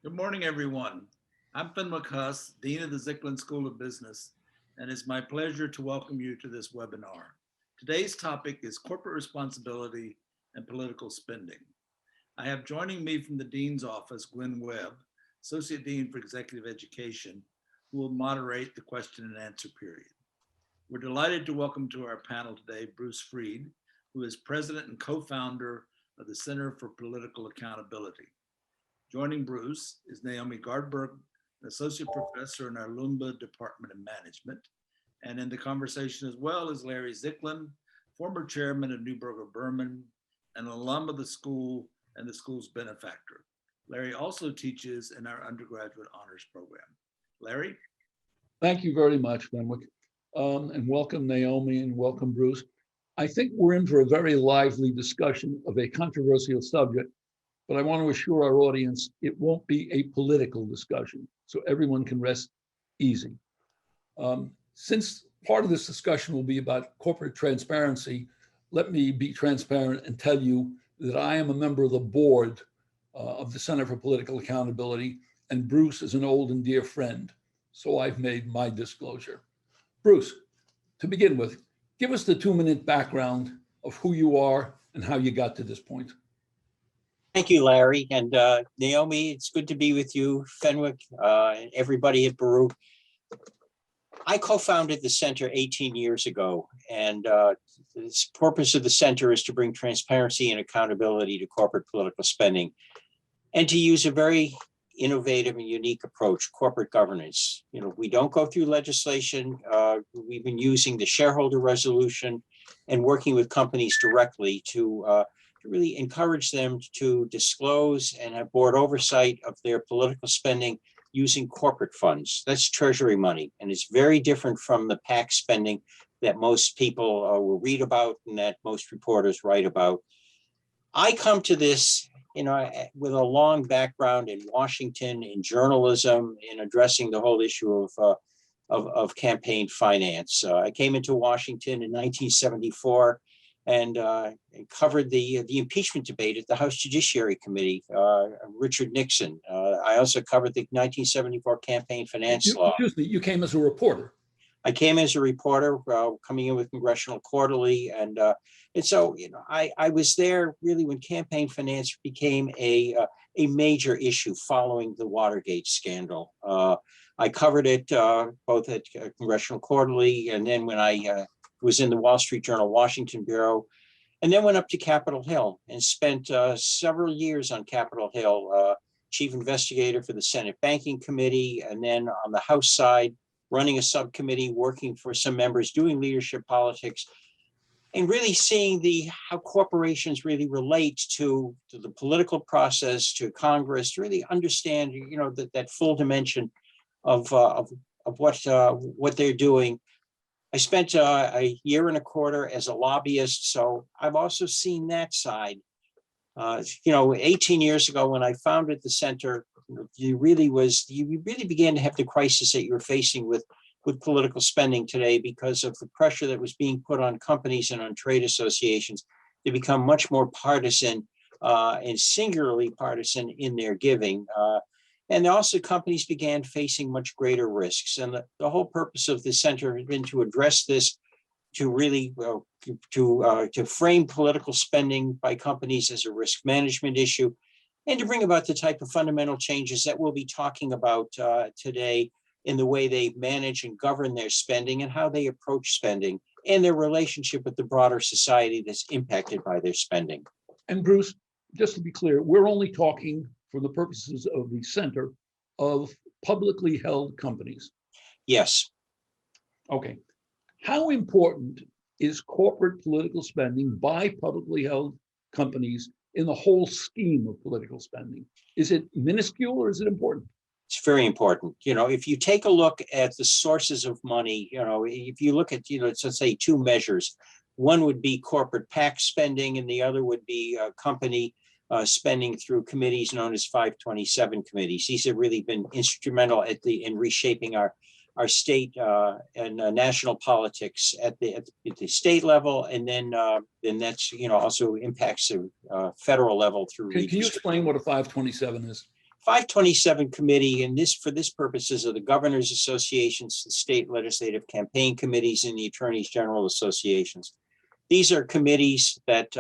Good morning, everyone. I'm Fenwick Huss, Dean of the Zicklin School of Business, and it's my pleasure to welcome you to this webinar. Today's topic is corporate responsibility and political spending. I have joining me from the Dean's office, Gwen Webb, Associate Dean for Executive Education, who will moderate the question and answer period. We're delighted to welcome to our panel today Bruce Freed, who is President and co-founder of the Center for Political Accountability. Joining Bruce is Naomi Gardberg, an associate professor in our Lumba Department of Management. And in the conversation as well is Larry Zicklin, former chairman of Newburgh Berman, an alum of the school and the school's benefactor. Larry also teaches in our undergraduate honors program. Larry? Thank you very much, Fenwick. And welcome, Naomi, and welcome, Bruce. I think we're in for a very lively discussion of a controversial subject, but I want to assure our audience it won't be a political discussion, so everyone can rest easy. Since part of this discussion will be about corporate transparency, let me be transparent and tell you that I am a member of the board of the Center for Political Accountability, and Bruce is an old and dear friend, so I've made my disclosure. Bruce, to begin with, give us the 2-minute background of who you are and how you got to this point. Thank you, Larry. And Naomi, it's good to be with you, Fenwick, and everybody at Baruch. I co-founded the center 18 years ago, and the purpose of the center is to bring transparency and accountability to corporate political spending and to use a very innovative and unique approach, corporate governance. You know, we don't go through legislation. We've been using the shareholder resolution and working with companies directly to really encourage them to disclose and have board oversight of their political spending using corporate funds. That's treasury money, and it's very different from the PAC spending that most people will read about and that most reporters write about. I come to this, with a long background in Washington, in journalism, in addressing the whole issue of campaign finance. I came into Washington in 1974 and covered the impeachment debate at the House Judiciary Committee, Richard Nixon. I also covered the 1974 campaign finance law. Excuse me, you came as a reporter. I came as a reporter, coming in with Congressional Quarterly, and so I was there really when campaign finance became a major issue following the Watergate scandal. I covered it both at Congressional Quarterly, and then when I was in the Wall Street Journal Washington Bureau, and then went up to Capitol Hill and spent several years on Capitol Hill, chief investigator for the Senate Banking Committee, and then on the House side, running a subcommittee, working for some members, doing leadership politics, and really seeing how corporations really relate to the political process, to Congress, to really understand, that full dimension of what they're doing. I spent a year and a quarter as a lobbyist, so I've also seen that side. 18 years ago when I founded the center, you really began to have the crisis that you're facing with political spending today because of the pressure that was being put on companies and on trade associations to become much more partisan and singularly partisan in their giving. And also companies began facing much greater risks. And the whole purpose of the center has been to address this, to really to frame political spending by companies as a risk management issue, and to bring about the type of fundamental changes that we'll be talking about today in the way they manage and govern their spending and how they approach spending and their relationship with the broader society that's impacted by their spending. And Bruce, just to be clear, we're only talking for the purposes of the center of publicly held companies. Yes. Okay. How important is corporate political spending by publicly held companies in the whole scheme of political spending? Is it minuscule or is it important? It's very important. If you take a look at the sources of money, if you look at, let's say 2 measures, one would be corporate PAC spending and the other would be company spending through committees known as 527 committees. These have really been instrumental in reshaping our state and national politics at the state level, and then that's also impacts the federal level through. Can you explain what a 527 is? 527 committee, and this for this purposes of the governors associations, the state legislative campaign committees, and the attorneys general associations. These are committees that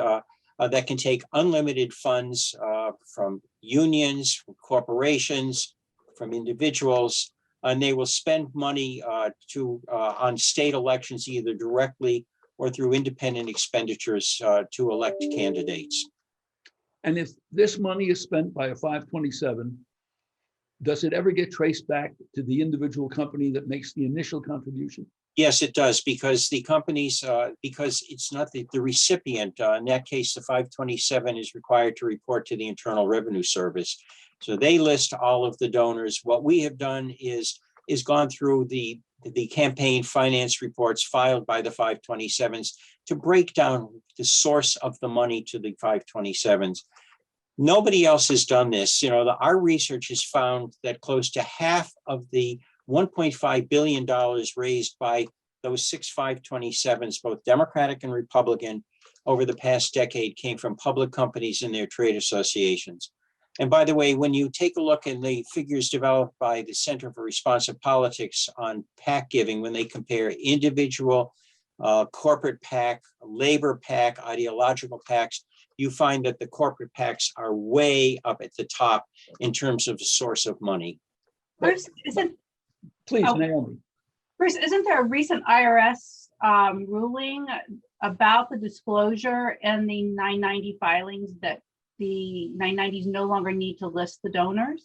that can take unlimited funds from unions, from corporations, from individuals, and they will spend money on state elections either directly or through independent expenditures to elect candidates. And if this money is spent by a 527, does it ever get traced back to the individual company that makes the initial contribution? Yes, it does, because the companies, because it's not the recipient. In that case, the 527 is required to report to the Internal Revenue Service. So they list all of the donors. What we have done is gone through the campaign finance reports filed by the 527s to break down the source of the money to the 527s. Nobody else has done this. Our research has found that close to half of the $1.5 billion raised by those 6 527s, both Democratic and Republican, over the past decade came from public companies and their trade associations. And by the way, when you take a look at the figures developed by the Center for Responsive Politics on PAC giving, when they compare individual, corporate PAC, labor PAC, ideological PACs, you find that the corporate PACs are way up at the top in terms of the source of money. Bruce, Naomi. Bruce, isn't there a recent IRS ruling about the disclosure and the 990 filings that the 990s no longer need to list the donors?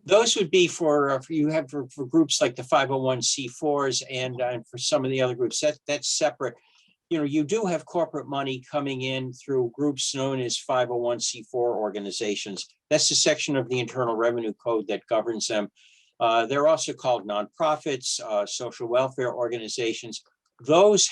Those would be for groups like the 501c4s and for some of the other groups. That's separate. You do have corporate money coming in through groups known as 501c4 organizations. That's the section of the Internal Revenue Code that governs them. They're also called nonprofits, social welfare organizations. Those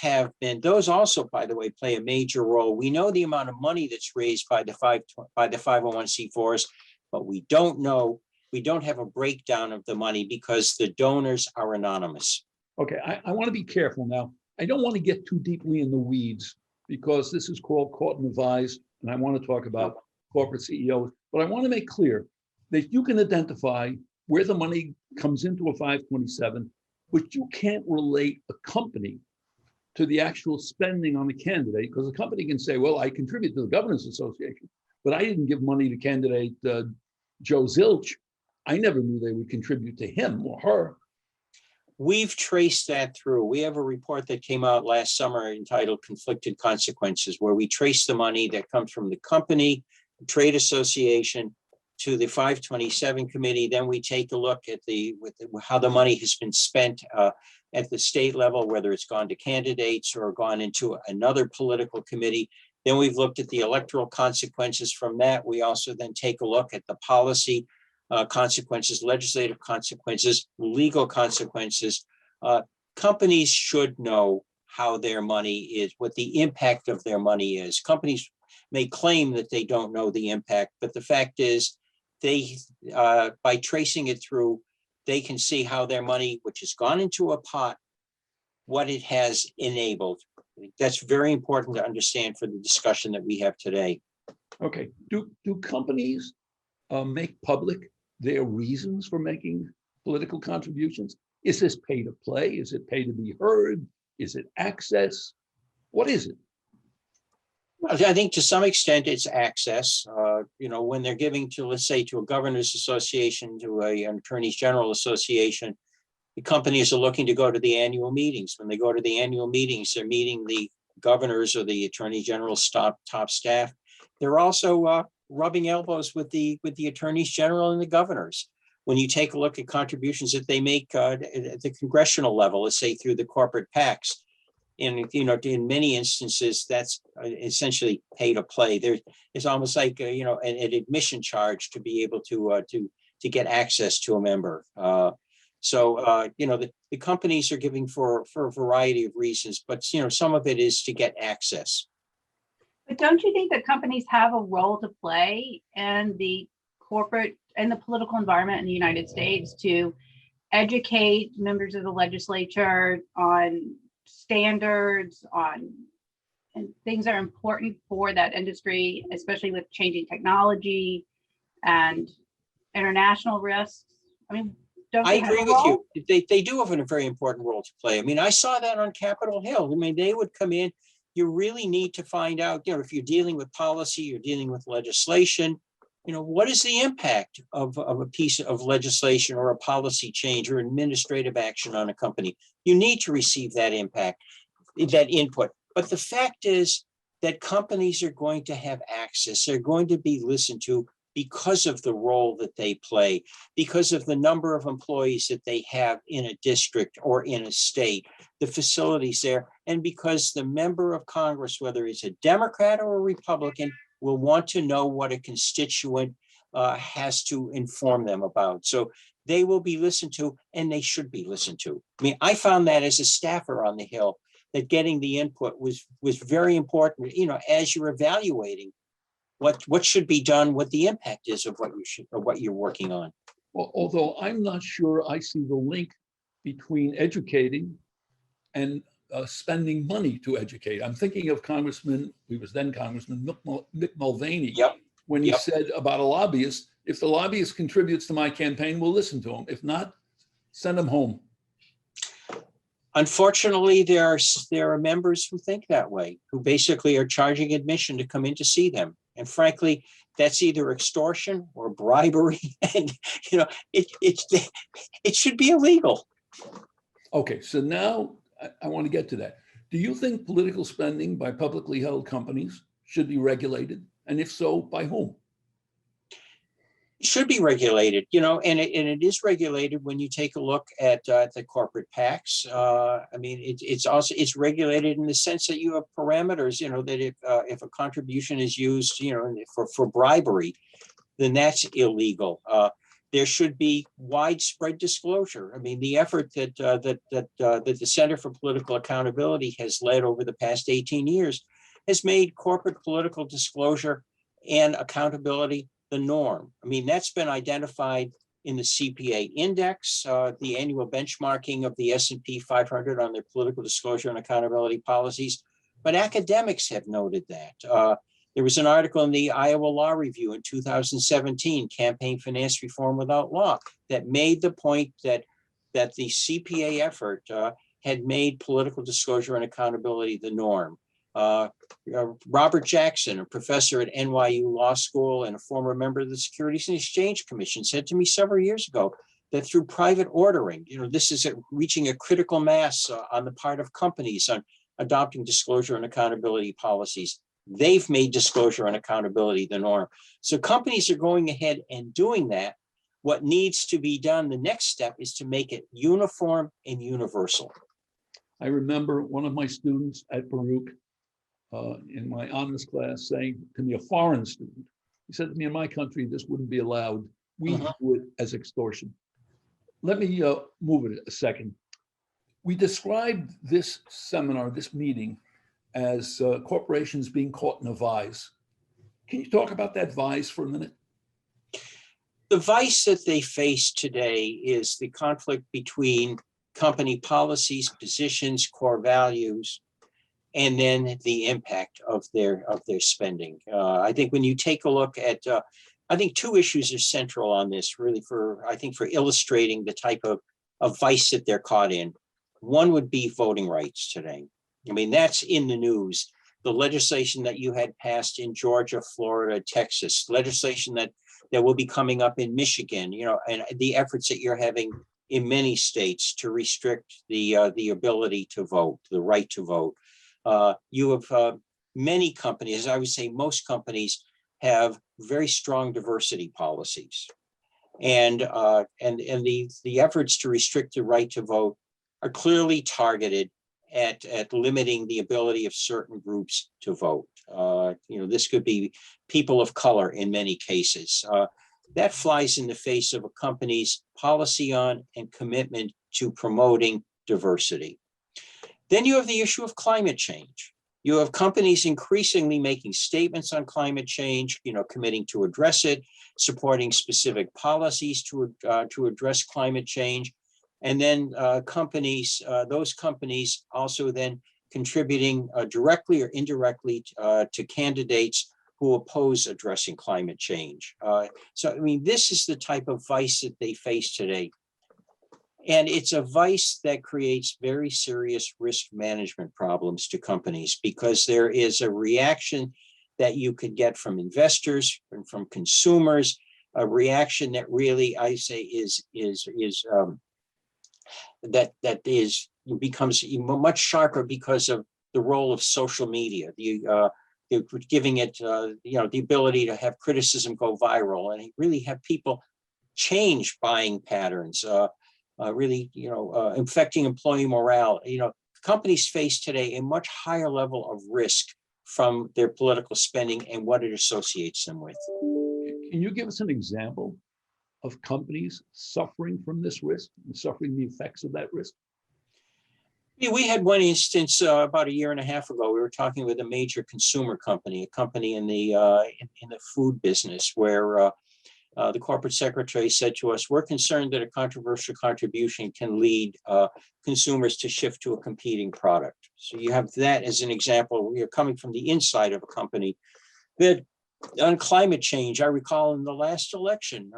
also, by the way, play a major role. We know the amount of money that's raised by the 501c4s, but we don't have a breakdown of the money because the donors are anonymous. Okay, I want to be careful now. I don't want to get too deeply in the weeds because this is called Caught and Advised, and I want to talk about corporate CEOs, but I want to make clear that you can identify where the money comes into a 527, but you can't relate a company to the actual spending on the candidate, because the company can say, well, I contribute to the Governors Association, but I didn't give money to candidate Joe Zilch. I never knew they would contribute to him or her. We've traced that through. We have a report that came out last summer entitled Conflicted Consequences, where we trace the money that comes from the company, the trade association, to the 527 committee. Then we take a look at how the money has been spent at the state level, whether it's gone to candidates or gone into another political committee. Then we've looked at the electoral consequences from that. We also then take a look at the policy consequences, legislative consequences, legal consequences. Companies should know how their money is, what the impact of their money is. Companies may claim that they don't know the impact, but the fact is they, by tracing it through, they can see how their money, which has gone into a pot, what it has enabled. That's very important to understand for the discussion that we have today. Okay, do companies make public their reasons for making political contributions? Is this pay to play? Is it pay to be heard? Is it access? What is it? I think to some extent it's access. When they're giving to, let's say, to a governors association, to an attorneys general association, the companies are looking to go to the annual meetings. When they go to the annual meetings, they're meeting the governors or the attorney general's top staff. They're also rubbing elbows with the attorneys general and the governors. When you take a look at contributions that they make at the congressional level, let's say through the corporate PACs, and in many instances that's essentially pay to play. It's almost like an admission charge to be able to get access to a member. The companies are giving for a variety of reasons, but some of it is to get access. But don't you think that companies have a role to play in the corporate and the political environment in the United States to educate members of the legislature on standards, and things that are important for that industry, especially with changing technology and international risks? I mean, don't I they have agree a with role? you. They do have a very important role to play. I mean, I saw that on Capitol Hill. I mean, they would come in. You really need to find out, if you're dealing with policy, you're dealing with legislation, what is the impact of a piece of legislation or a policy change or administrative action on a company? You need to receive that impact, that input. But the fact is that companies are going to have access. They're going to be listened to because of the role that they play, because of the number of employees that they have in a district or in a state, the facilities there, and because the member of Congress, whether he's a Democrat or a Republican, will want to know what a constituent has to inform them about. So they will be listened to, and they should be listened to. I mean, I found that as a staffer on the Hill, that getting the input was very important, as you're evaluating what should be done, what the impact is of what you're working on. Well, although I'm not sure I see the link between educating and spending money to educate. I'm thinking of he was then Congressman Mick Mulvaney, Yep. when he Yep. said about a lobbyist, if the lobbyist contributes to my campaign, we'll listen to him. If not, send him home. Unfortunately, there are members who think that way, who basically are charging admission to come in to see them. And frankly, that's either extortion or bribery. And, it should be illegal. Okay, so now I want to get to that. Do you think political spending by publicly held companies should be regulated? And if so, by whom? It should be regulated, and it is regulated when you take a look at the corporate PACs. I mean, it's regulated in the sense that you have parameters, that if a contribution is used, for bribery, then that's illegal. There should be widespread disclosure. I mean, the effort that the Center for Political Accountability has led over the past 18 years has made corporate political disclosure and accountability the norm. I mean, that's been identified in the Cpa Index, the annual benchmarking of the S&P 500 on their political disclosure and accountability policies. But academics have noted that. There was an article in the Iowa Law Review in 2017, Campaign Finance Reform Without Law, that made the point that the CPA effort had made political disclosure and accountability the norm. Robert Jackson, a professor at NYU Law School and a former member of the Securities and Exchange Commission, said to me several years ago that through private ordering, this is reaching a critical mass on the part of companies on adopting disclosure and accountability policies. They've made disclosure and accountability the norm. So companies are going ahead and doing that. What needs to be done, the next step, is to make it uniform and universal. I remember one of my students at Baruch in my honors class saying to me, a foreign student, he said to me, in my country, this wouldn't be allowed. We do it as extortion. Let me move it a second. We described this seminar, this meeting, as corporations being caught in a vise. Can you talk about that vise for a minute? The vice that they face today is the conflict between company policies, positions, core values, and then the impact of their spending. I think when you take a look at, I think two issues are central on this, really, for illustrating the type of vice that they're caught in. One would be voting rights today. I mean, that's in the news. The legislation that you had passed in Georgia, Florida, Texas, legislation that will be coming up in Michigan, and the efforts that you're having in many states to restrict the ability to vote, the right to vote. You have many companies, I would say most companies, have very strong diversity policies, and the efforts to restrict the right to vote are clearly targeted at limiting the ability of certain groups to vote. This could be people of color in many cases. That flies in the face of a company's policy on and commitment to promoting diversity. Then you have the issue of climate change. You have companies increasingly making statements on climate change, committing to address it, supporting specific policies to address climate change. And then those companies also then contributing directly or indirectly to candidates who oppose addressing climate change. So, I mean, this is the type of vice that they face today. And it's a vice that creates very serious risk management problems to companies, because there is a reaction that you could get from investors and from consumers, a reaction that really, I say, becomes much sharper because of the role of social media. Giving it, the ability to have criticism go viral and really have people change buying patterns. Really, affecting employee morale. Companies face today a much higher level of risk from their political spending and what it associates them with. Can you give us an example of companies suffering from this risk and suffering the effects of that risk? Yeah, we had one instance about a year and a half ago. We were talking with a major consumer company, a company in the food business, where the corporate secretary said to us, "We're concerned that a controversial contribution can lead consumers to shift to a competing product." So you have that as an example. We are coming from the inside of a company that, on climate change, I recall in the last election,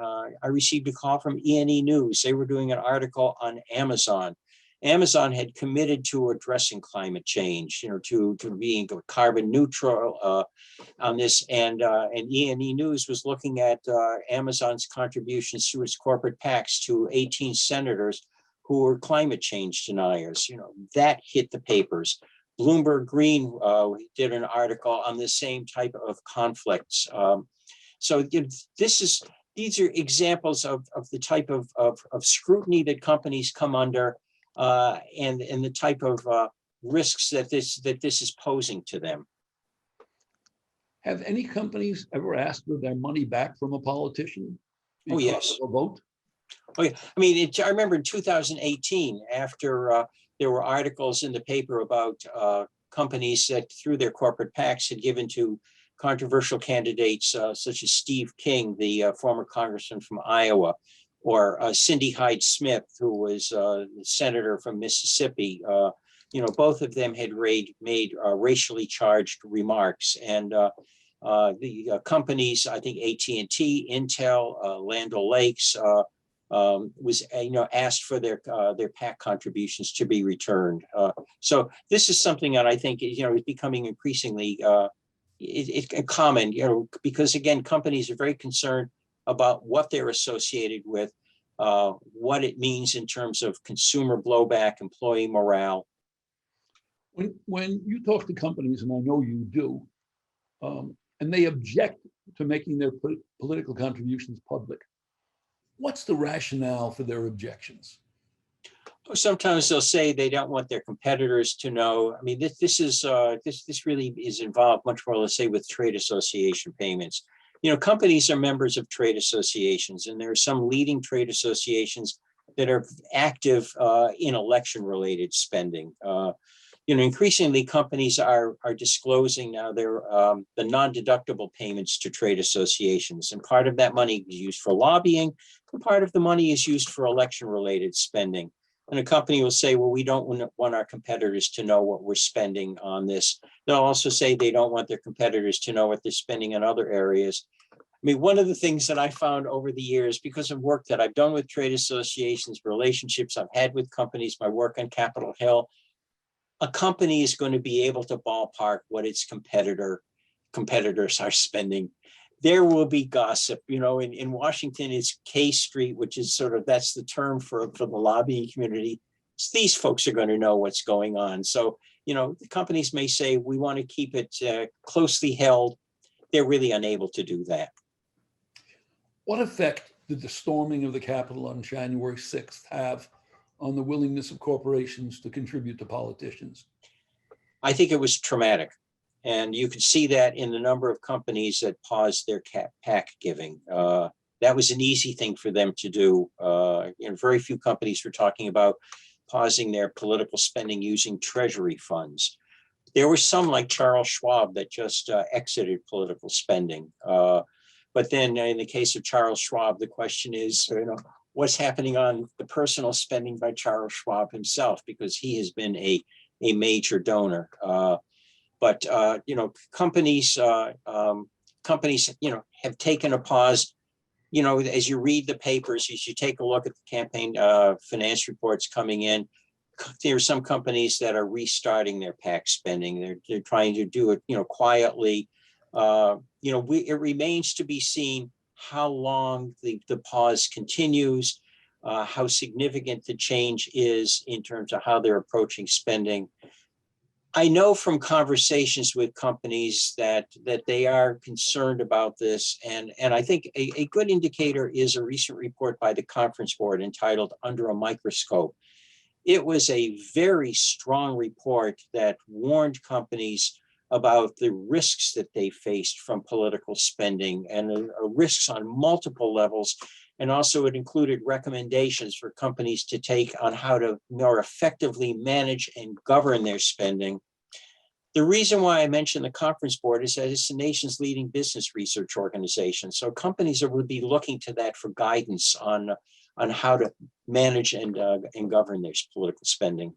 I received a call from E&E News. They were doing an article on Amazon. Amazon had committed to addressing climate change, to being carbon neutral on this, and E&E News was looking at Amazon's contributions through its corporate PACs to 18 senators who were climate change deniers. That hit the papers. Bloomberg Green did an article on the same type of conflicts. So these are examples of the type of scrutiny that companies come under, and the type of risks that this is posing to them. Have any companies ever asked for their money back from a politician? Oh, yes. A vote? Oh, yeah. I mean, I remember in 2018, after there were articles in the paper about companies that, through their corporate PACs, had given to controversial candidates such as Steve King, the former congressman from Iowa, or Cindy Hyde-Smith, who was the senator from Mississippi. Both of them had made racially charged remarks, and the companies, I think AT&T, Intel, Land O'Lakes, was asked for their PAC contributions to be returned. So this is something that I think is becoming increasingly common. Because again, companies are very concerned about what they're associated with, what it means in terms of consumer blowback, employee morale. When you talk to companies, and I know you do, and they object to making their political contributions public, what's the rationale for their objections? Sometimes they'll say they don't want their competitors to know. I mean, this really is involved much more, let's say, with trade association payments. Companies are members of trade associations, and there are some leading trade associations that are active in election-related spending. Increasingly, companies are disclosing now their the non-deductible payments to trade associations, and part of that money is used for lobbying, and part of the money is used for election-related spending. And a company will say, "Well, we don't want our competitors to know what we're spending on this." They'll also say they don't want their competitors to know what they're spending in other areas. I mean, one of the things that I found over the years, because of work that I've done with trade associations, relationships I've had with companies, my work on Capitol Hill, a company is going to be able to ballpark what its competitors are spending. There will be gossip. In Washington, it's K Street, which is that's the term for the lobbying community. So these folks are going to know what's going on. So, the companies may say, we want to keep it closely held. They're really unable to do that. What effect did the storming of the Capitol on January 6th have on the willingness of corporations to contribute to politicians? I think it was traumatic. And you could see that in the number of companies that paused their PAC giving. That was an easy thing for them to do. Very few companies were talking about pausing their political spending using treasury funds. There were some, like Charles Schwab, that just exited political spending. But then in the case of Charles Schwab, the question is, what's happening on the personal spending by Charles Schwab himself, because he has been a major donor. But companies companies, have taken a pause. As you read the papers, as you take a look at the campaign finance reports coming in, there are some companies that are restarting their PAC spending. They're trying to do it, quietly. It remains to be seen how long the pause continues, how significant the change is in terms of how they're approaching spending. I know from conversations with companies that they are concerned about this. And I think a good indicator is a recent report by the Conference Board entitled Under a Microscope. It was a very strong report that warned companies about the risks that they faced from political spending and risks on multiple levels. And also it included recommendations for companies to take on how to more effectively manage and govern their spending. The reason why I mentioned the Conference Board is that it's the nation's leading business research organization. So companies would be looking to that for guidance on how to manage and govern their political spending.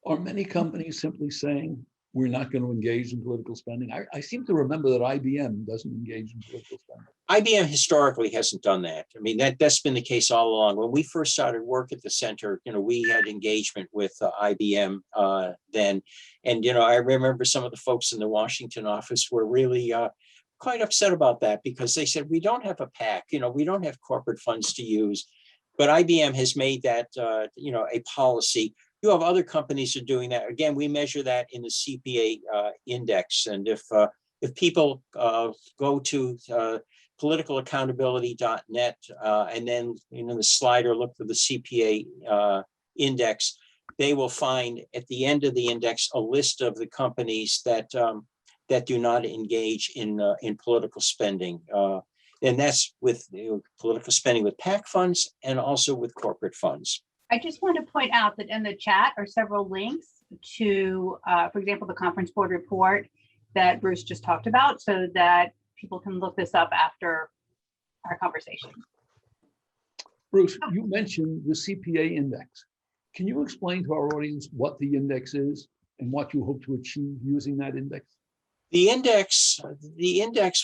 Are many companies simply saying, we're not going to engage in political spending? I seem to remember that IBM doesn't engage in political spending. IBM historically hasn't done that. I mean, that's been the case all along. When we first started work at the center, we had engagement with IBM then. And, I remember some of the folks in the Washington office were really quite upset about that because they said, we don't have a PAC, we don't have corporate funds to use. But IBM has made that, a policy. You have other companies who are doing that. Again, we measure that in the Cpa Index. And if people go to politicalaccountability.net and then the slider look for the Cpa Index, they will find at the end of the index a list of the companies that do not engage in political spending. And that's with political spending with PAC funds and also with corporate funds. I just want to point out that in the chat are several links to, for example, the Conference Board report that Bruce just talked about, so that people can look this up after our conversation. Bruce, you mentioned the CPA Index. Can you explain to our audience what the index is and what you hope to achieve using that index? The index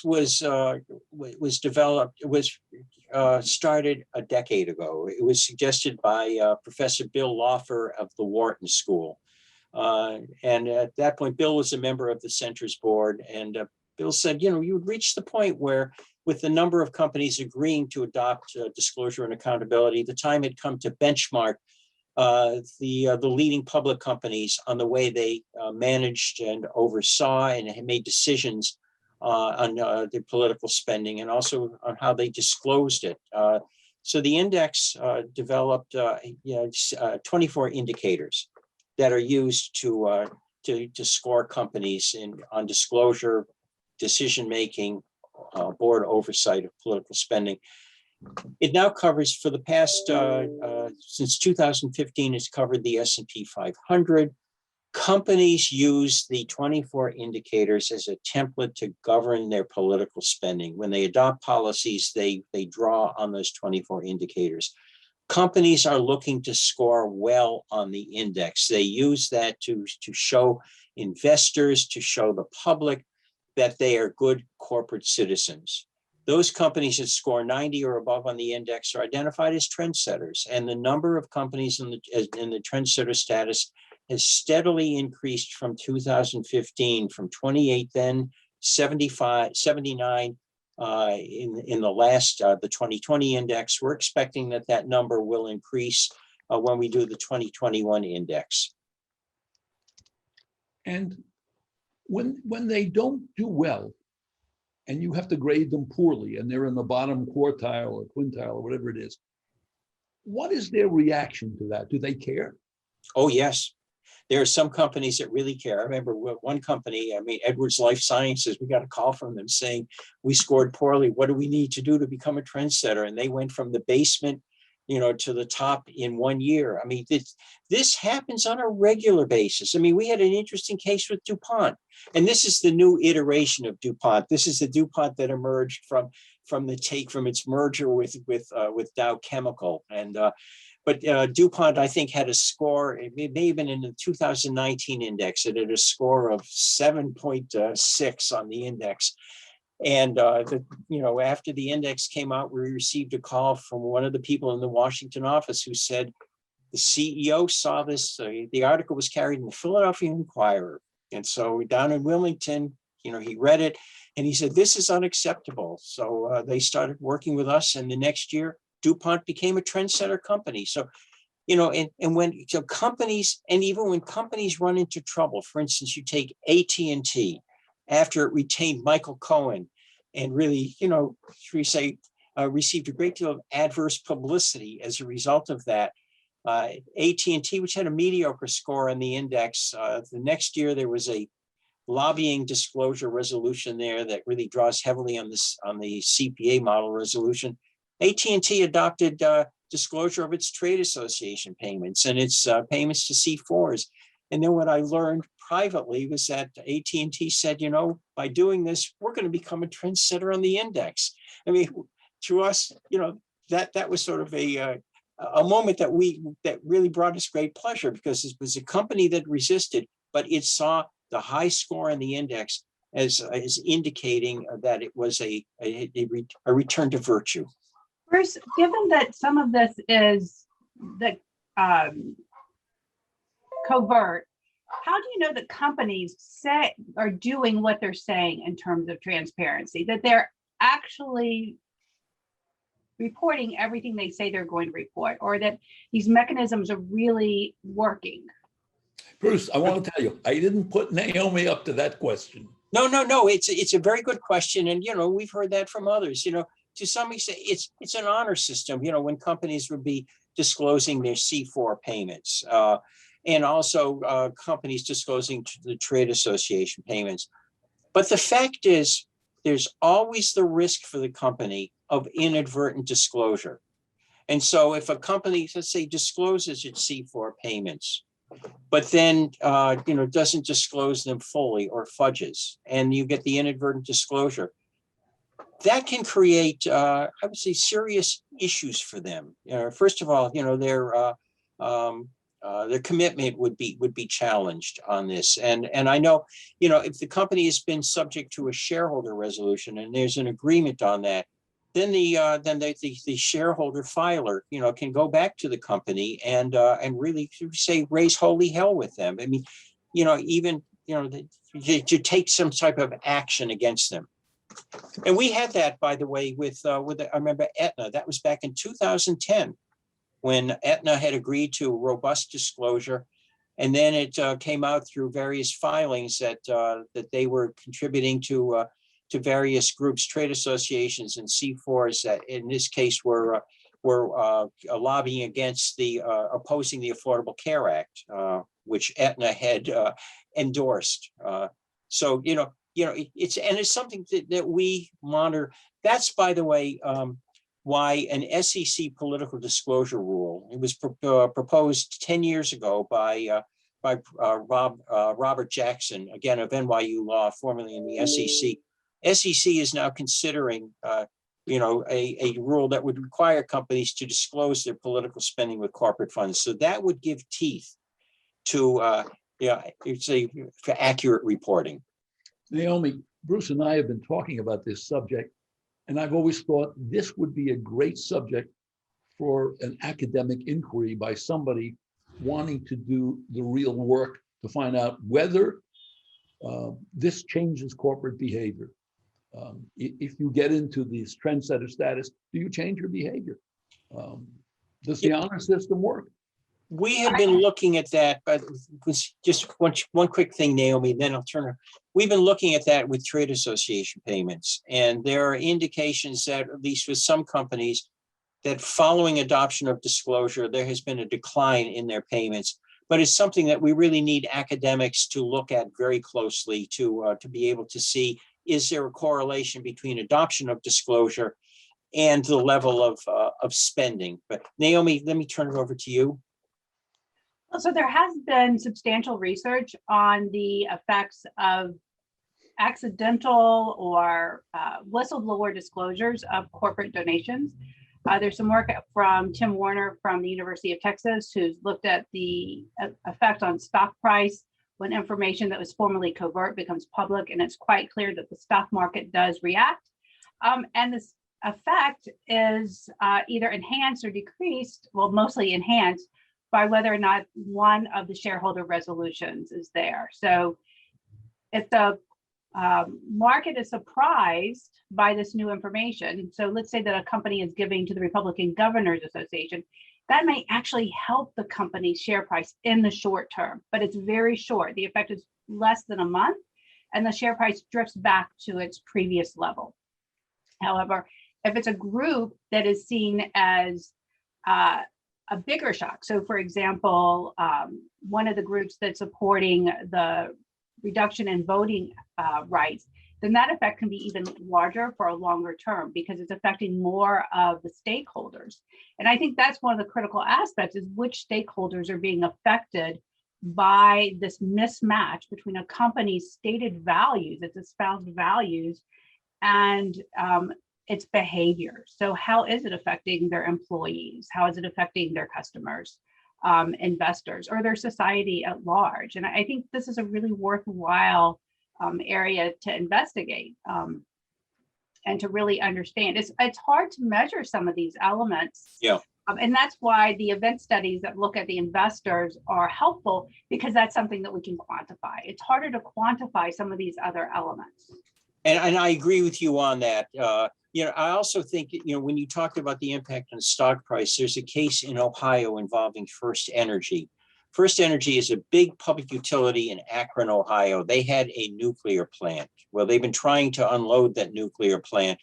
was started a decade ago. It was suggested by Professor Bill Laufer of the Wharton School. And at that point, Bill was a member of the center's board. And Bill said, you would reach the point where with the number of companies agreeing to adopt disclosure and accountability, the time had come to benchmark the leading public companies on the way they managed and oversaw and made decisions on their political spending and also on how they disclosed it. So the index developed 24 indicators that are used to score companies on disclosure, decision making, board oversight of political spending. It now covers, for the past, since 2015, it's covered the S&P 500. Companies use the 24 indicators as a template to govern their political spending. When they adopt policies, they draw on those 24 indicators. Companies are looking to score well on the index. They use that to show investors, to show the public that they are good corporate citizens. Those companies that score 90 or above on the index are identified as trendsetters, and the number of companies in the trendsetter status has steadily increased from 2015, from 28 then, 75, 79 in the last, the 2020 index. We're expecting that number will increase when we do the 2021 index. And when they don't do well, and you have to grade them poorly, and they're in the bottom quartile or quintile or whatever it is, what is their reaction to that? Do they care? Oh, yes. There are some companies that really care. I remember one company, Edwards Life Sciences, we got a call from them saying, we scored poorly. What do we need to do to become a trendsetter? And they went from the basement, to the top in 1 year. This happens on a regular basis. We had an interesting case with DuPont, and this is the new iteration of DuPont. This is the DuPont that emerged from its merger with Dow Chemical. And But DuPont, I think, had a score, it may have been in the 2019 index, it had a score of 7.6 on the index. And, after the index came out, we received a call from one of the people in the Washington office who said the CEO saw this, the article was carried in the Philadelphia Inquirer. And so down in Wilmington, he read it and he said, this is unacceptable. So they started working with us, and the next year, DuPont became a trendsetter company. So, companies, and even when companies run into trouble, for instance, you take AT&T, after it retained Michael Cohen and really, received a great deal of adverse publicity as a result of that. AT&T, which had a mediocre score on the index, the next year there was a lobbying disclosure resolution there that really draws heavily on the CPA model resolution. AT&T adopted disclosure of its trade association payments and its payments to C4s. And then what I learned privately was that AT&T said, by doing this, we're going to become a trendsetter on the index. I mean, to us, that was sort of a moment that really brought us great pleasure, because it was a company that resisted, but it saw the high score in the index as indicating that it was a return to virtue. Bruce, given that some of this is the covert, how do you know that companies are doing what they're saying in terms of transparency, that they're actually reporting everything they say they're going to report, or that these mechanisms are really working? Bruce, I want to tell you, I didn't put Naomi up to that question. No. It's a very good question. And, we've heard that from others, to some extent, it's an honor system, when companies would be disclosing their C4 payments, and also companies disclosing the trade association payments. But the fact is, there's always the risk for the company of inadvertent disclosure. And so if a company, let's say, discloses its C4 payments, but then doesn't disclose them fully or fudges, and you get the inadvertent disclosure, that can create, I would say, serious issues for them. First of all, their commitment would be challenged on this. And I know, if the company has been subject to a shareholder resolution and there's an agreement on that, then the shareholder filer, can go back to the company and really say raise holy hell with them. I mean, even to take some type of action against them. And we had that, by the way, with I remember Aetna. That was back in 2010 when Aetna had agreed to robust disclosure, and then it came out through various filings that they were contributing to various groups, trade associations, and C4s that, in this case, were lobbying against opposing the Affordable Care Act, which Aetna had endorsed. So it's something that we monitor. That's, by the way, why an SEC political disclosure rule. It was proposed 10 years ago by Robert Jackson, again of NYU Law, formerly in the SEC. SEC is now considering, a rule that would require companies to disclose their political spending with corporate funds. So that would give teeth to, for accurate reporting. Naomi, Bruce and I have been talking about this subject, and I've always thought this would be a great subject for an academic inquiry by somebody wanting to do the real work to find out whether this changes corporate behavior. If you get into this trendsetter status, do you change your behavior? Does the honor system work? We have been looking at that, but just one quick thing, Naomi, then I'll turn. We've been looking at that with trade association payments, and there are indications that, at least with some companies, that following adoption of disclosure, there has been a decline in their payments. But it's something that we really need academics to look at very closely to be able to see, is there a correlation between adoption of disclosure and the level of spending? But Naomi, let me turn it over to you. So there has been substantial research on the effects of accidental or whistleblower disclosures of corporate donations. There's some work from Tim Warner from the University of Texas, who's looked at the effect on stock price when information that was formerly covert becomes public, and it's quite clear that the stock market does react. And this effect is either enhanced or decreased, well, mostly enhanced by whether or not one of the shareholder resolutions is there. So if the market is surprised by this new information, so let's say that a company is giving to the Republican Governors Association, that may actually help the company's share price in the short term, but it's very short. The effect is less than a month, and the share price drifts back to its previous level. However, if it's a group that is seen as a bigger shock, so for example, one of the groups that's supporting the reduction in voting rights, then that effect can be even larger for a longer term because it's affecting more of the stakeholders. And I think that's one of the critical aspects, is which stakeholders are being affected by this mismatch between a company's stated values, its espoused values, and its behavior. So how is it affecting their employees? How is it affecting their customers, investors, or their society at large? And I think this is a really worthwhile area to investigate and to really understand. It's hard to measure some of these elements. Yeah. And that's why the event studies that look at the investors are helpful, because that's something that we can quantify. It's harder to quantify some of these other elements. And I agree with you on that. I also think, when you talked about the impact on stock price, there's a case in Ohio involving First Energy. First Energy is a big public utility in Akron, Ohio. They had a nuclear plant. Well, they've been trying to unload that nuclear plant,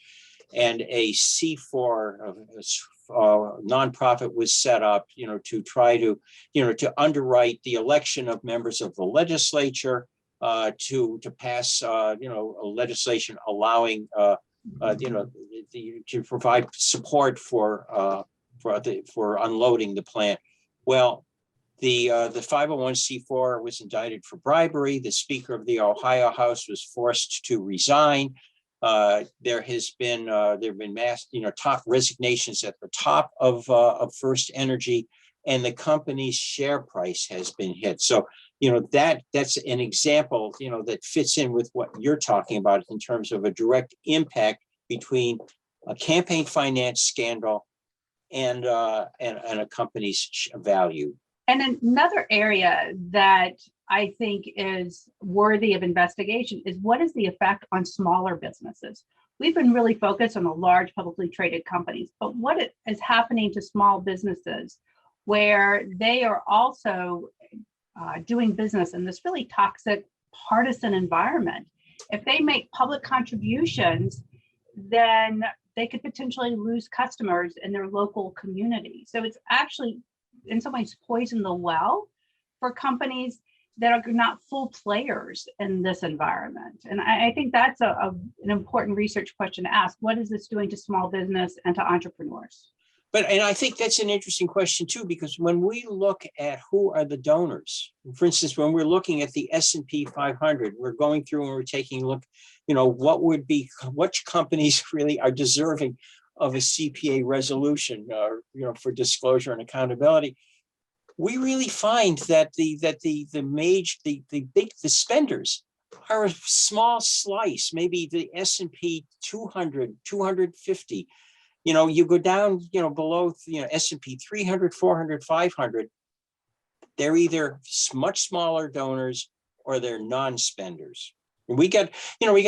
and a C4 nonprofit was set up, to try to underwrite the election of members of the legislature, to pass, a legislation allowing, to provide support for unloading the plant. Well, the 501c4 was indicted for bribery. The Speaker of the Ohio House was forced to resign. There have been mass, top resignations at the top of First Energy, and the company's share price has been hit. So, that's an example, that fits in with what you're talking about in terms of a direct impact between a campaign finance scandal and a company's value. And another area that I think is worthy of investigation is, what is the effect on smaller businesses? We've been really focused on the large publicly traded companies, but what is happening to small businesses where they are also doing business in this really toxic partisan environment? If they make public contributions, then they could potentially lose customers in their local community. So it's actually, in some ways, poison the well for companies that are not full players in this environment. And I think that's an important research question to ask. What is this doing to small business and to entrepreneurs? And I think that's an interesting question too, because when we look at who are the donors, for instance, when we're looking at the S&P 500, we're going through and we're taking a look, which companies really are deserving of a CPA resolution, for disclosure and accountability. We really find that the spenders are a small slice, maybe the S&P 200, 250. You go down, below, S&P 300, 400, 500. They're either much smaller donors or they're non-spenders. And we got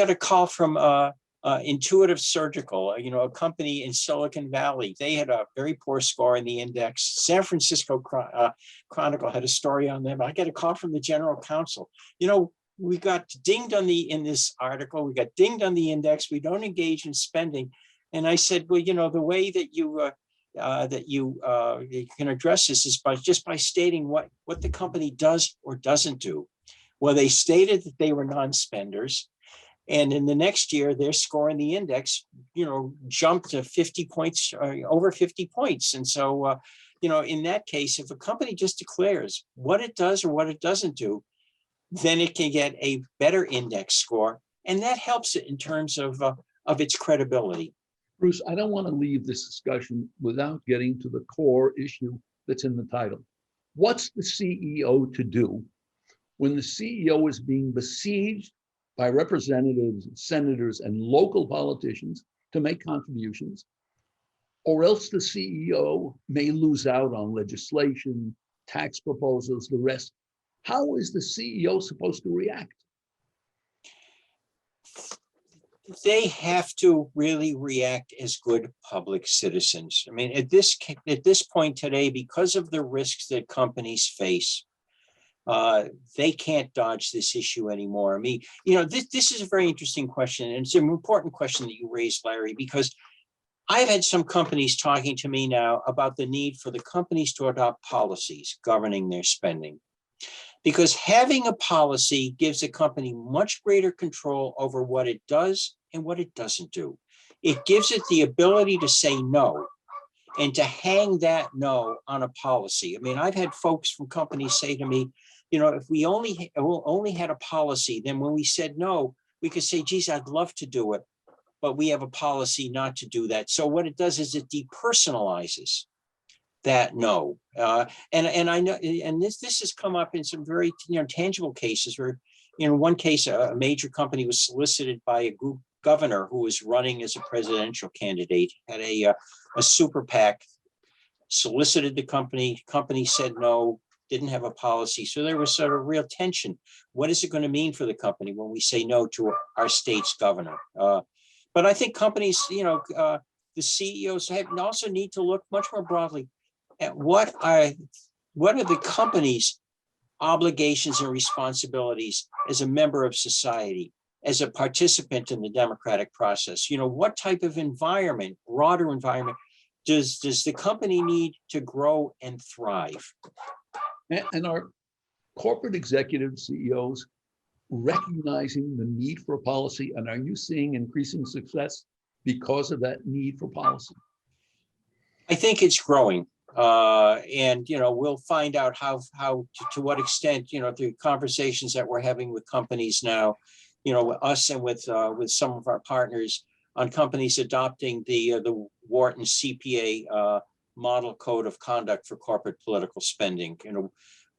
a call from Intuitive Surgical, a company in Silicon Valley. They had a very poor score in the index. San Francisco Chronicle had a story on them. I got a call from the general counsel. We got dinged in this article. We got dinged on the index. We don't engage in spending. And I said, well, the way that you can address this is by stating what the company does or doesn't do. Well, they stated that they were non-spenders. And in the next year, their score in the index, jumped to 50 points, over 50 points. And so, in that case, if a company just declares what it does or what it doesn't do, then it can get a better index score. And that helps it in terms of its credibility. Bruce, I don't want to leave this discussion without getting to the core issue that's in the title. What's the CEO to do when the CEO is being besieged by representatives, senators, and local politicians to make contributions, or else the CEO may lose out on legislation, tax proposals, the rest? How is the CEO supposed to react? They have to really react as good public citizens. I mean, at this point today, because of the risks that companies face, they can't dodge this issue anymore. I mean, this is a very interesting question, and it's an important question that you raised, Larry, because I've had some companies talking to me now about the need for the companies to adopt policies governing their spending. Because having a policy gives a company much greater control over what it does and what it doesn't do. It gives it the ability to say no and to hang that no on a policy. I mean, I've had folks from companies say to me, if we only had a policy, then when we said no, we could say, geez, I'd love to do it, but we have a policy not to do that. So what it does is it depersonalizes that no. And I know, and this has come up in some very tangible cases where, in one case, a major company was solicited by a group governor who was running as a presidential candidate, had a super PAC, solicited the company said no, didn't have a policy. So there was sort of real tension. What is it going to mean for the company when we say no to our state's governor? But I think companies, the CEOs also need to look much more broadly at what are the company's obligations and responsibilities as a member of society, as a participant in the democratic process. What type of environment, broader environment, does the company need to grow and thrive? And are corporate executive CEOs recognizing the need for a policy? And are you seeing increasing success because of that need for policy? I think it's growing. And we'll find out how to what extent, through conversations that we're having with companies now, us and with some of our partners on companies adopting the Wharton CPA model code of conduct for corporate political spending.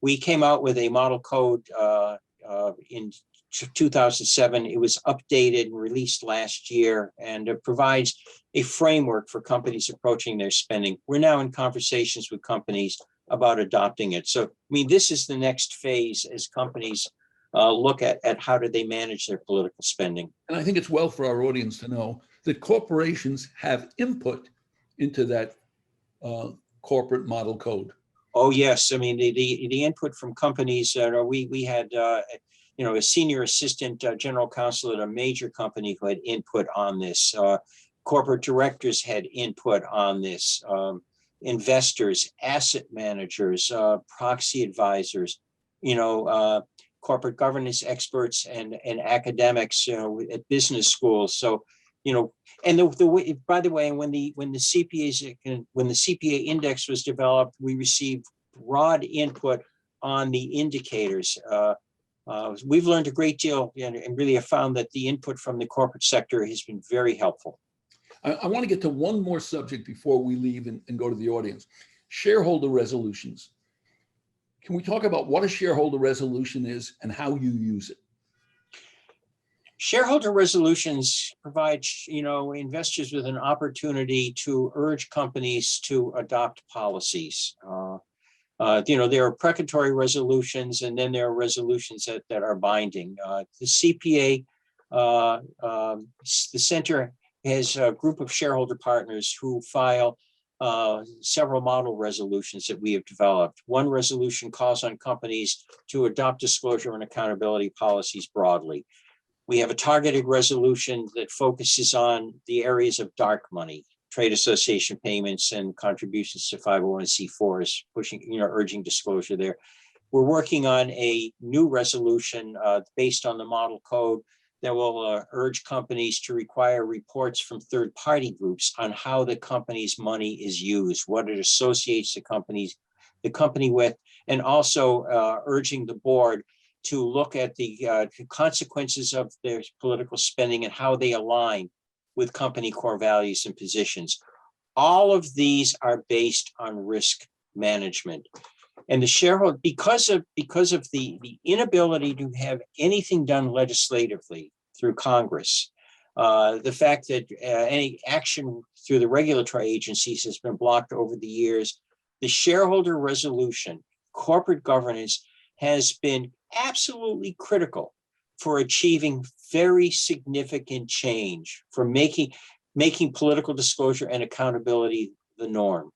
We came out with a model code in 2007. It was updated and released last year, and it provides a framework for companies approaching their spending. We're now in conversations with companies about adopting it. So, I mean, this is the next phase as companies look at how do they manage their political spending. And I think it's well for our audience to know that corporations have input into that corporate model code. Oh, yes. I mean, the input from companies, we had, a senior assistant general counsel at a major company who had input on this. Corporate directors had input on this. Investors, asset managers, proxy advisors, corporate governance experts and academics, at business schools. So, and by the way, when the CPA Index was developed, we received broad input on the indicators. We've learned a great deal and really have found that the input from the corporate sector has been very helpful. I want to get to one more subject before we leave and go to the audience. Shareholder resolutions. Can we talk about what a shareholder resolution is and how you use it? Shareholder resolutions provide, investors with an opportunity to urge companies to adopt policies. There are precatory resolutions, and then there are resolutions that are binding. The CPA, the center has a group of shareholder partners who file several model resolutions that we have developed. One resolution calls on companies to adopt disclosure and accountability policies broadly. We have a targeted resolution that focuses on the areas of dark money, trade association payments and contributions to 501c4s, urging disclosure there. We're working on a new resolution based on the model code that will urge companies to require reports from third-party groups on how the company's money is used, what it associates the company with, and also urging the board to look at the consequences of their political spending and how they align with company core values and positions. All of these are based on risk management. And the shareholder, because of the inability to have anything done legislatively through Congress, the fact that any action through the regulatory agencies has been blocked over the years, the shareholder resolution, corporate governance has been absolutely critical for achieving very significant change, for making political disclosure and accountability the norm.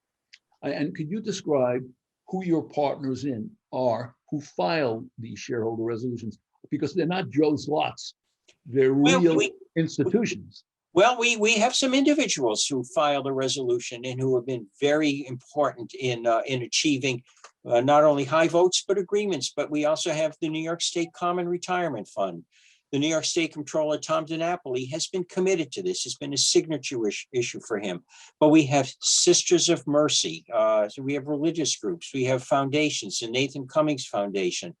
And could you describe who your partners in are who file these shareholder resolutions? Because they're not Joe's lots. They're real institutions. Well, we have some individuals who filed a resolution and who have been very important in achieving not only high votes, but agreements. But we also have the New York State Common Retirement Fund. The New York State Comptroller, Tom DiNapoli, has been committed to this. It's been a signature issue for him. But we have Sisters of Mercy. So we have religious groups. We have foundations, the Nathan Cummings Foundation.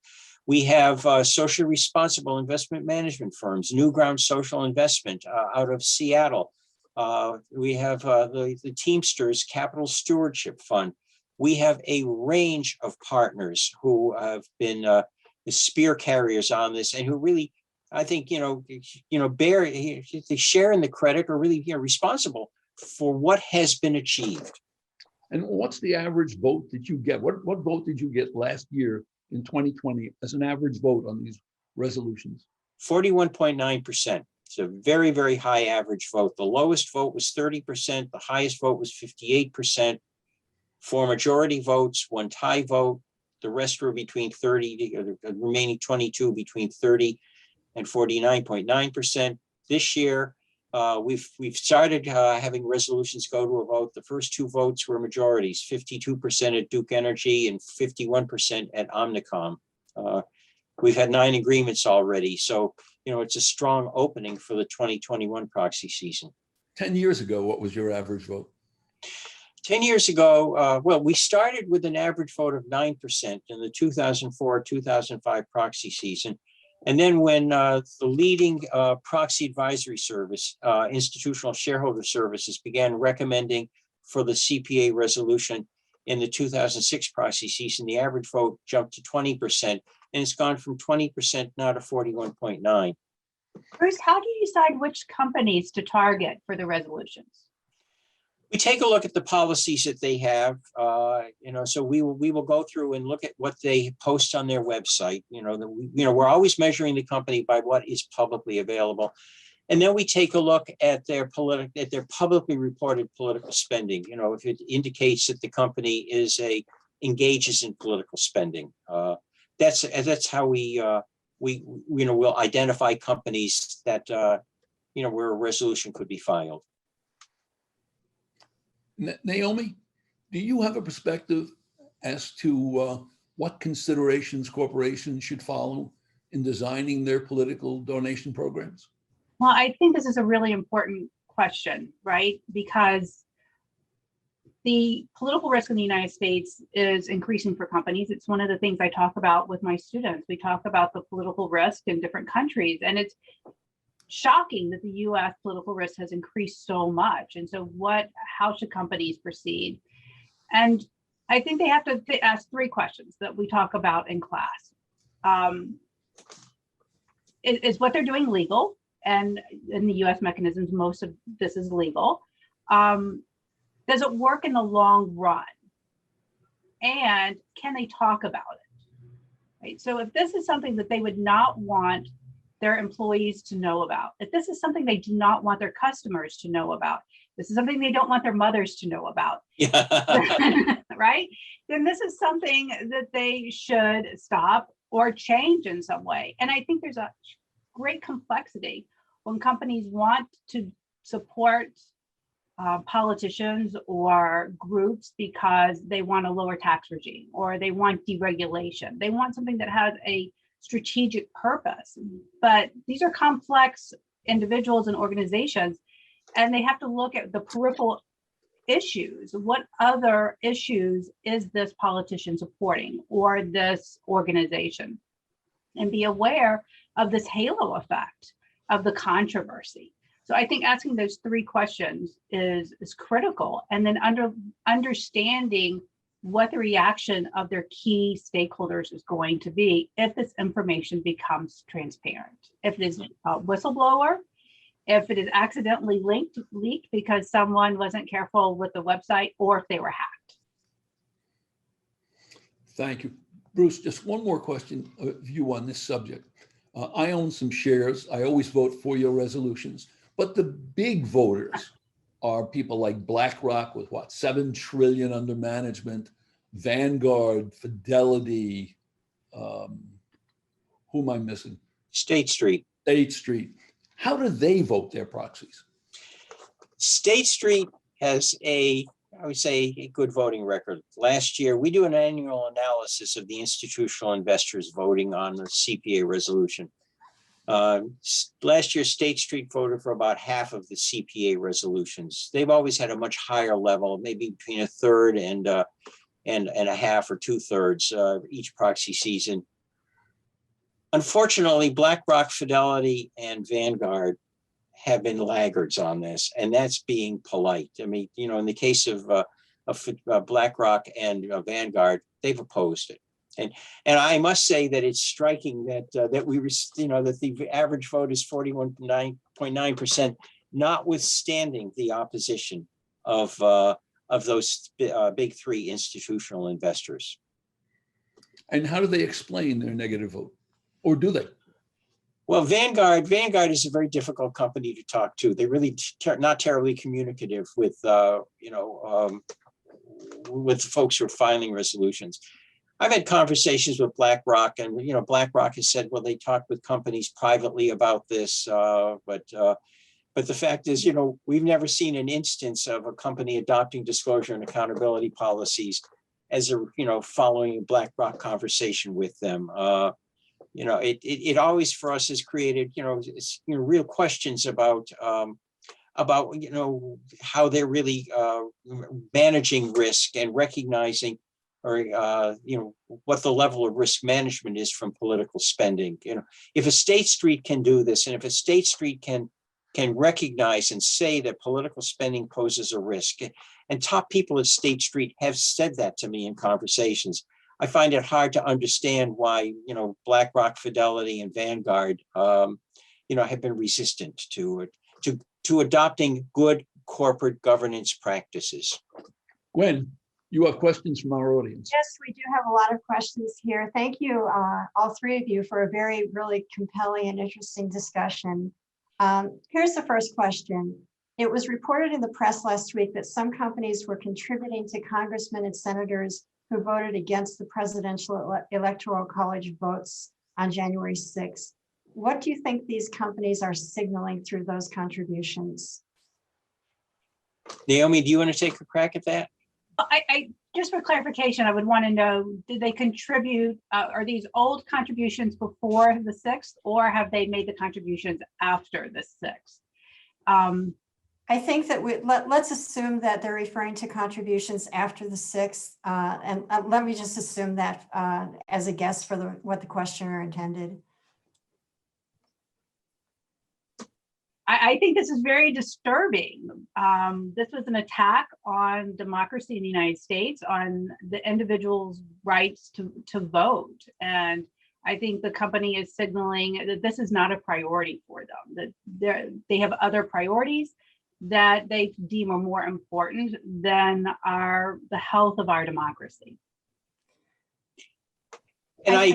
We have socially responsible investment management firms, New Ground Social Investment out of Seattle. We have the Teamsters Capital Stewardship Fund. We have a range of partners who have been the spear carriers on this and who really, I think, they share in the credit or really responsible for what has been achieved. And what's the average vote that you get? What vote did you get last year in 2020 as an average vote on these resolutions? 41.9%. It's a very, very high average vote. The lowest vote was 30%. The highest vote was 58%. 4 majority votes, 1 tie vote. The rest were between 30, the remaining 22 between 30 and 49.9%. This year, we've started having resolutions go to a vote. The first 2 votes were majorities, 52% at Duke Energy and 51% at Omnicom. We've had 9 agreements already. So, it's a strong opening for the 2021 proxy season. 10 years ago, what was your average vote? 10 years ago, well, we started with an average vote of 9% in the 2004-2005 proxy season. And then when the leading proxy advisory service, Institutional Shareholder Services, began recommending for the CPA resolution in the 2006 proxy season, the average vote jumped to 20%, and it's gone from 20% now to 41.9%. Bruce, how do you decide which companies to target for the resolutions? We take a look at the policies that they have, so we will go through and look at what they post on their website. We're always measuring the company by what is publicly available. And then we take a look at their publicly reported political spending. If it indicates that the company engages in political spending, that's how we'll identify companies that where a resolution could be filed. Naomi, do you have a perspective as to what considerations corporations should follow in designing their political donation programs? Well, I think this is a really important question, right? Because the political risk in the United States is increasing for companies. It's one of the things I talk about with my students. We talk about the political risk in different countries, and it's shocking that the U.S. political risk has increased so much. And so how should companies proceed? And I think they have to ask 3 questions that we talk about in class. Is what they're doing legal? And in the U.S. mechanisms, most of this is legal. Does it work in the long run? And can they talk about it? Right? So if this is something that they would not want their employees to know about, if this is something they do not want their customers to know about, this is something they don't want their mothers to know about, right? Then this is something that they should stop or change in some way. And I think there's a great complexity when companies want to support politicians or groups because they want a lower tax regime or they want deregulation. They want something that has a strategic purpose, but these are complex individuals and organizations, and they have to look at the peripheral issues. What other issues is this politician supporting or this organization? And be aware of this halo effect of the controversy. So I think asking those three questions is critical, and then understanding what the reaction of their key stakeholders is going to be if this information becomes transparent. If it is a whistleblower, if it is accidentally leaked because someone wasn't careful with the website, or if they were hacked. Thank you. Bruce, just one more question of you on this subject. I own some shares. I always vote for your resolutions, but the big voters are people like BlackRock with what, 7 trillion under management, Vanguard, Fidelity, who am I missing? State Street. State Street. How do they vote their proxies? State Street has I would say, a good voting record. Last year, we do an annual analysis of the institutional investors voting on the CPA resolution. Last year, State Street voted for about half of the CPA resolutions. They've always had a much higher level, maybe between a third and a half or 2/3 each proxy season. Unfortunately, BlackRock, Fidelity, and Vanguard have been laggards on this, and that's being polite. I mean, in the case of BlackRock and Vanguard, they've opposed it, and I must say that it's striking that that the average vote is 41.9%, notwithstanding the opposition of those big three institutional investors. And how do they explain their negative vote, or do they? Well, Vanguard is a very difficult company to talk to. They're really not terribly communicative with folks who are filing resolutions. I've had conversations with BlackRock, and BlackRock has said, well, they talk with companies privately about this, but the fact is, we've never seen an instance of a company adopting disclosure and accountability policies as following a BlackRock conversation with them. It always for us has created, real questions about how they're really managing risk and recognizing, or what the level of risk management is from political spending. If a State Street can do this, and if a State Street can recognize and say that political spending poses a risk, and top people at State Street have said that to me in conversations, I find it hard to understand why, BlackRock, Fidelity, and Vanguard, have been resistant to adopting good corporate governance practices. Gwen, you have questions from our audience. Yes, we do have a lot of questions here. Thank you, all three of you, for a really compelling and interesting discussion. Here's the first question. It was reported in the press last week that some companies were contributing to congressmen and senators who voted against the presidential electoral college votes on January 6th. What do you think these companies are signaling through those contributions? Naomi, do you want to take a crack at that? I just for clarification, I would want to know, did they contribute, are these old contributions before the 6th, or have they made the contributions after the 6th? I think that let's assume that they're referring to contributions after the 6th, and let me just assume that as a guess for what the questioner intended. I think this is very disturbing. This was an attack on democracy in the United States, on the individual's rights to vote. And I think the company is signaling that this is not a priority for them, that they have other priorities that they deem are more important than the health of our democracy. And I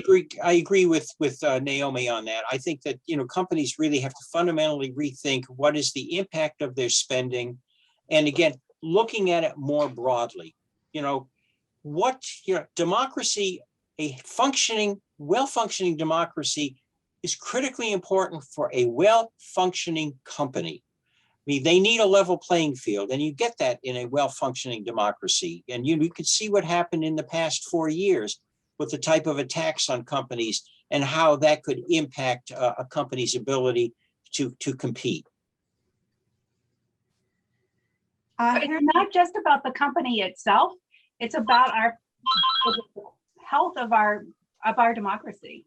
agree with Naomi on that. I think that companies really have to fundamentally rethink what is the impact of their spending, and again, looking at it more broadly. Democracy, a well-functioning democracy, is critically important for a well-functioning company. I mean, they need a level playing field, and you get that in a well-functioning democracy. And you could see what happened in the past 4 years with the type of attacks on companies and how that could impact a company's ability to compete. It's not just about the company itself; it's about the health of our democracy.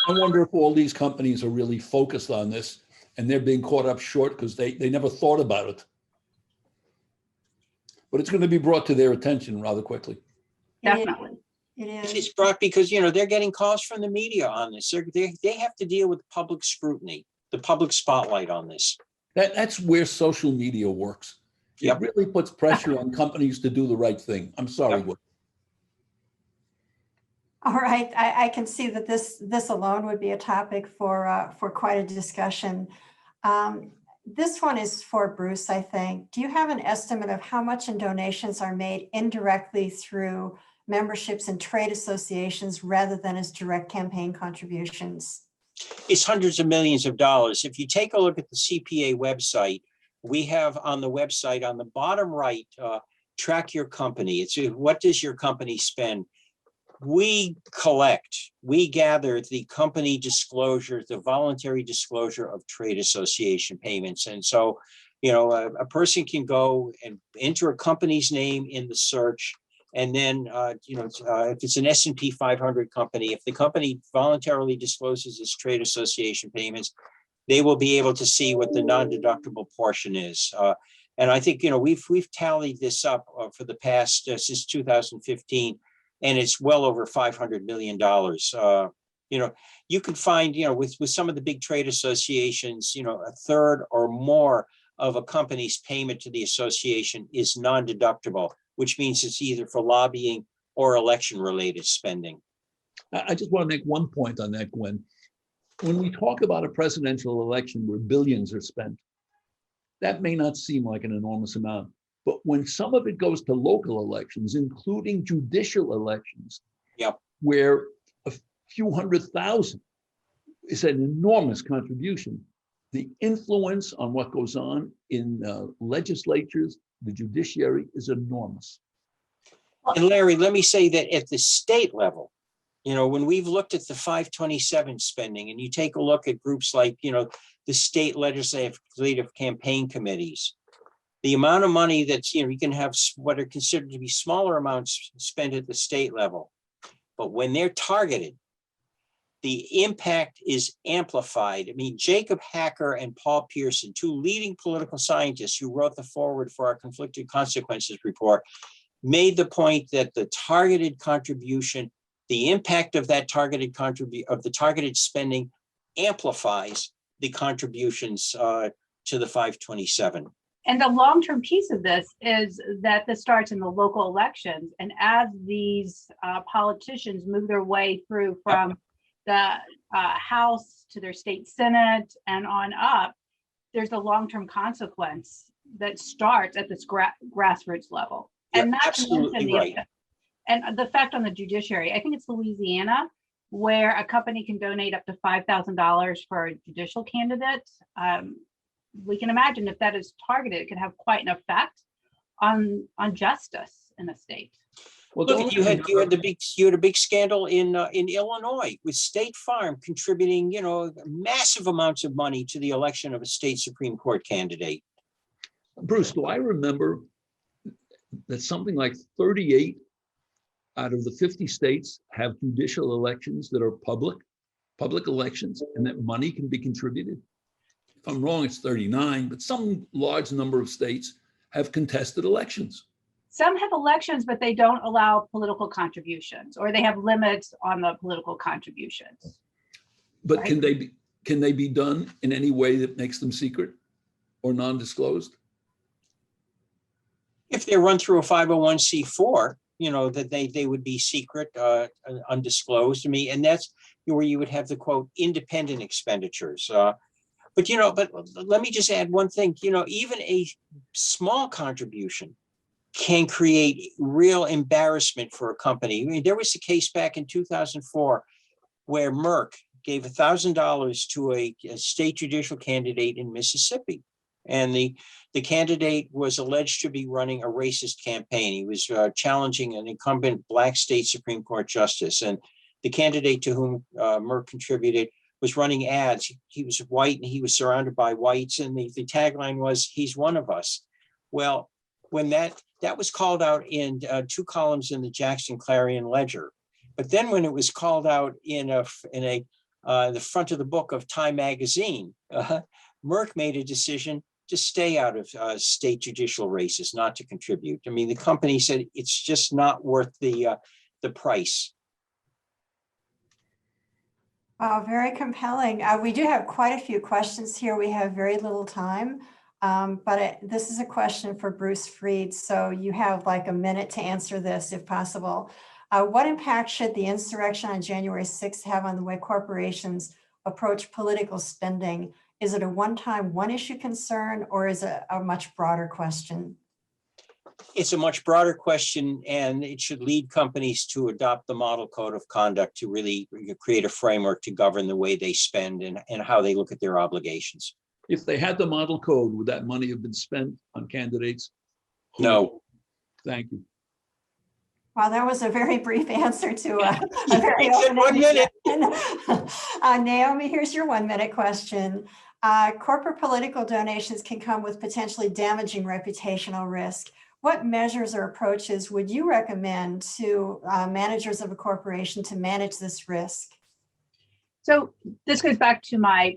I wonder if all these companies are really focused on this and they're being caught up short because they never thought about it. But it's going to be brought to their attention rather quickly. Definitely. It is. It's brought because, you know, they're getting calls from the media on this. They have to deal with public scrutiny, the public spotlight on this. That's where social media works. Yep. It really puts pressure on companies to do the right thing. I'm sorry. Yep. All right, I can see that this alone would be a topic for quite a discussion. This one is for Bruce, I think. Do you have an estimate of how much in donations are made indirectly through memberships and trade associations rather than as direct campaign contributions? It's hundreds of millions of dollars. If you take a look at the CPA website, we have on the website on the bottom right, track your company. It's what does your company spend? We gather the company disclosure, the voluntary disclosure of trade association payments. And so, you know, a person can go and enter a company's name in the search. And then, you know, if it's an S&P 500 company, if the company voluntarily discloses its trade association payments, they will be able to see what the non-deductible portion is. And I think, you know, we've tallied this up for the past, since 2015, and it's well over $500 million. You know, you could find, you know, with some of the big trade associations, you know, a third or more of a company's payment to the association is non-deductible, which means it's either for lobbying or election-related spending. I just want to make one point on that, Gwen. When we talk about a presidential election where billions are spent, that may not seem like an enormous amount. But when some of it goes to local elections, including judicial elections, yep, where a few 100,000 is an enormous contribution, the influence on what goes on in legislatures, the judiciary, is enormous. And Larry, let me say that at the state level, you know, when we've looked at the 527 spending and you take a look at groups like, you know, the state legislative campaign committees, the amount of money that's, you know, you can have what are considered to be smaller amounts spent at the state level. But when they're targeted, the impact is amplified. I mean, Jacob Hacker and Paul Pearson, two leading political scientists who wrote the foreword for our Conflicted Consequences report, made the point that the targeted contribution, the impact of that targeted targeted spending amplifies the contributions to the 527. And the long-term piece of this is that this starts in the local elections. And as these politicians move their way through from the House to their state Senate and on up, there's a long-term consequence that starts at this grassroots level. You're and that's absolutely right. And the effect on the judiciary, I think it's Louisiana, where a company can donate up to $5,000 for a judicial candidate. We can imagine if that is targeted, it can have quite an effect on justice in the state. Well, look, you had a big scandal in Illinois with State Farm contributing, you know, massive amounts of money to the election of a state Supreme Court candidate. Bruce, do I remember that something like 38 out of the 50 states have judicial elections that are public elections, and that money can be contributed? If I'm wrong, it's 39, but some large number of states have contested elections. Some have elections, but they don't allow political contributions, or they have limits on the political contributions. But right? can they be done in any way that makes them secret or non-disclosed? If they're run through a 501c4, you know, that they would be secret, undisclosed to me, and that's where you would have the quote independent expenditures. But you know, but let me just add one thing. You know, even a small contribution can create real embarrassment for a company. I mean, there was a case back in 2004 where Merck gave $1,000 to a state judicial candidate in Mississippi. And the candidate was alleged to be running a racist campaign. He was challenging an incumbent Black state Supreme Court justice. And the candidate to whom Merck contributed was running ads. He was white and he was surrounded by whites. And the tagline was, "He's one of us." Well, when that was called out in 2 columns in the Jackson Clarion Ledger. But then when it was called out in a the front of the book of Time magazine, Merck made a decision to stay out of state judicial races, not to contribute. I mean, the company said it's just not worth the price. Very compelling. We do have quite a few questions here. We have very little time, but this is a question for Bruce Freed. So you have like a minute to answer this if possible. What impact should the insurrection on January 6th have on the way corporations approach political spending? Is it a one-time, one-issue concern, or is it a much broader question? It's a much broader question, and it should lead companies to adopt the model code of conduct to really create a framework to govern the way they spend and how they look at their obligations. If they had the model code, would that money have been spent on candidates? No. Thank you. Well, that was a very brief answer to a very open 1 minute. Naomi, here's your 1 minute question. Corporate political donations can come with potentially damaging reputational risk. What measures or approaches would you recommend to managers of a corporation to manage this risk? So this goes back to my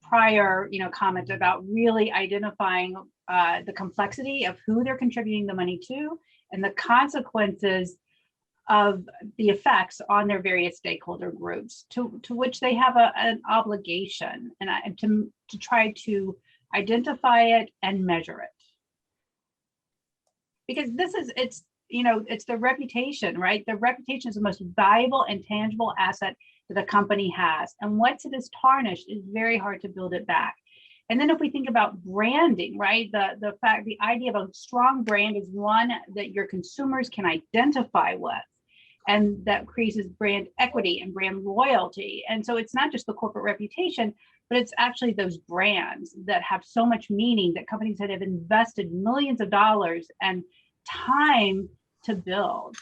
prior, comment about really identifying the complexity of who they're contributing the money to and the consequences of the effects on their various stakeholder groups to which they have an obligation and to try to identify it and measure it. Because it's the reputation, right? The reputation is the most valuable and tangible asset that a company has. And once it is tarnished, it's very hard to build it back. And then if we think about branding, right? The idea of a strong brand is one that your consumers can identify with. And that creates brand equity and brand loyalty. And so it's not just the corporate reputation, but it's actually those brands that have so much meaning that companies that have invested millions of dollars and time to build.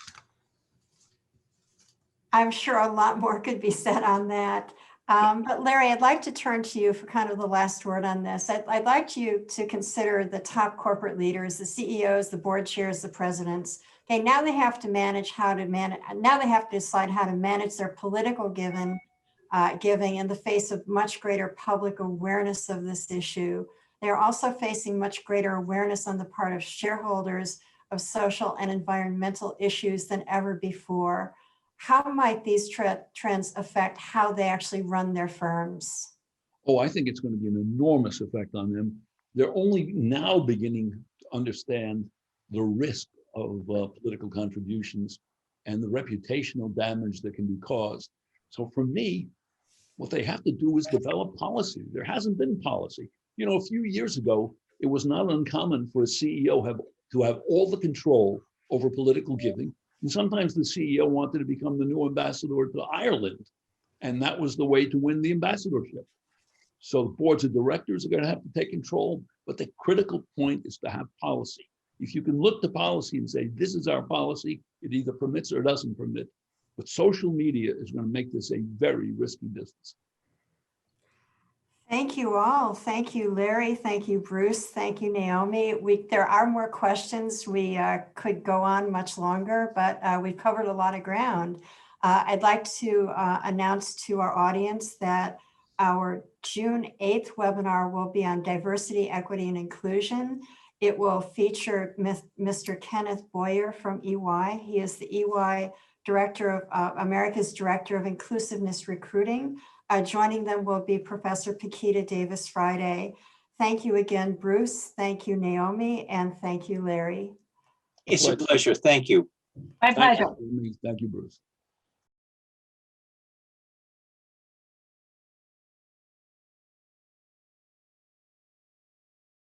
I'm sure a lot more could be said on that. But Larry, I'd like to turn to you for kind of the last word on this. I'd like you to consider the top corporate leaders, the CEOs, the board chairs, the presidents. Okay, now they have to now they have to decide how to manage their political giving in the face of much greater public awareness of this issue. They're also facing much greater awareness on the part of shareholders of social and environmental issues than ever before. How might these trends affect how they actually run their firms? Oh, I think it's going to be an enormous effect on them. They're only now beginning to understand the risk of political contributions and the reputational damage that can be caused. So for me, what they have to do is develop policy. There hasn't been policy. A few years ago, it was not uncommon for a CEO to have all the control over political giving. And sometimes the CEO wanted to become the new ambassador to Ireland. And that was the way to win the ambassadorship. So the boards of directors are going to have to take control. But the critical point is to have policy. If you can look to policy and say, this is our policy, it either permits or doesn't permit. But social media is going to make this a very risky business. Thank you all. Thank you, Larry. Thank you, Bruce. Thank you, Naomi. There are more questions. We could go on much longer, but we've covered a lot of ground. I'd like to announce to our audience that our June 8th webinar will be on diversity, equity, and inclusion. It will feature Mr. Kenneth Boyer from EY. He is the EY Director of America's Director of Inclusiveness Recruiting. Joining them will be Professor Paquita Davis Friday. Thank you again, Bruce. Thank you, Naomi, and thank you, Larry. It's a pleasure. Thank you. My pleasure. Thank you, Bruce.